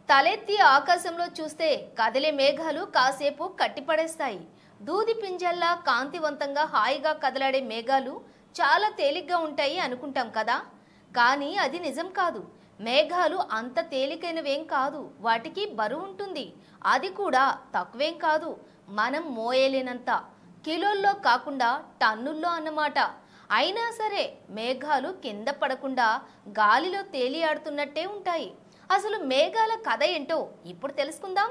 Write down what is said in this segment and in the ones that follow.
తలెత్తి ఆకాశంలో చూస్తే కదిలే మేఘాలు కాసేపు కట్టిపడేస్తాయి. దూది పింజల్లా కాంతివంతంగా హాయిగా కదలాడే మేఘాలు చాలా తేలిగ్గా ఉంటాయి అనుకుంటాం కదా. కానీ అది నిజం కాదు. మేఘాలు అంత తేలికైనవేం కాదు. వాటికి బరువు ఉంటుంది. అది కూడా తక్కువేం కాదు. మనం మోయలేనంత. కిలోల్లో కాకుండా టన్నుల్లో అన్నమాట. అయినా సరే మేఘాలు కింద పడకుండా గాలిలో తేలియాడుతున్నట్టే ఉంటాయి. అసలు మేఘాల కథ ఏంటో ఇప్పుడు తెలుసుకుందాం.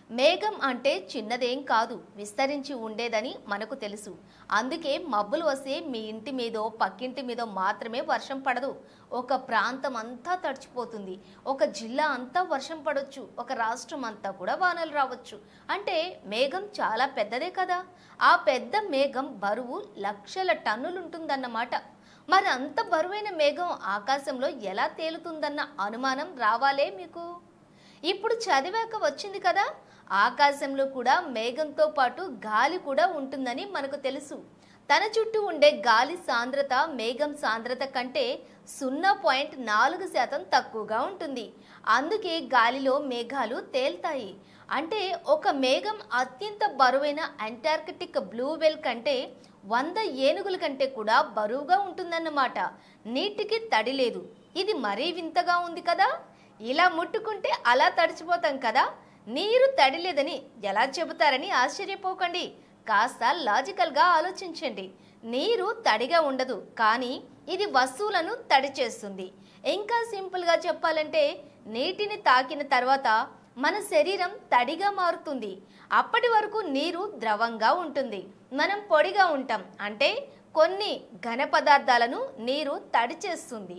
మేఘం అంటే చిన్నదేం కాదు, విస్తరించి ఉండేదని మనకు తెలుసు. అందుకే మబ్బులు వస్తే మీ ఇంటి మీదో పక్కింటి మీదో మాత్రమే వర్షం పడదు. ఒక ప్రాంతం అంతా తడిచిపోతుంది. ఒక జిల్లా అంతా వర్షం పడవచ్చు. ఒక రాష్ట్రం అంతా కూడా వానలు రావచ్చు. అంటే మేఘం చాలా పెద్దదే కదా. ఆ పెద్ద మేఘం బరువు లక్షల టన్నులుంటుందన్నమాట. మరి అంత బరువైన మేఘం ఆకాశంలో ఎలా తేలుతుందన్న అనుమానం రావాలే మీకు. ఇప్పుడు చదివాక వచ్చింది కదా. ఆకాశంలో కూడా మేఘంతో పాటు గాలి కూడా ఉంటుందని మనకు తెలుసు. తన చుట్టూ ఉండే గాలి సాంద్రత మేఘం సాంద్రత కంటే 0.4% తక్కువగా ఉంటుంది. అందుకే గాలిలో మేఘాలు తేల్తాయి. అంటే ఒక మేఘం అత్యంత బరువైన అంటార్కిటిక్ బ్లూ వేల్ కంటే 100 ఏనుగుల కంటే కూడా బరువుగా ఉంటుందన్నమాట. నీటికి తడి లేదు. ఇది మరీ వింతగా ఉంది కదా. ఇలా ముట్టుకుంటే అలా తడిచిపోతాం కదా. నీరు తడి లేదని ఎలా చెబుతారని ఆశ్చర్యపోకండి. కాస్త లాజికల్గా ఆలోచించండి. నీరు తడిగా ఉండదు, కానీ ఇది వస్తువులను తడి చేస్తుంది. ఇంకా సింపుల్గా చెప్పాలంటే నీటిని తాకిన తర్వాత మన శరీరం తడిగా మారుతుంది. అప్పటి వరకు నీరు ద్రవంగా ఉంటుంది. మనం పొడిగా ఉంటాం. అంటే కొన్ని ఘన పదార్థాలను నీరు తడి చేస్తుంది.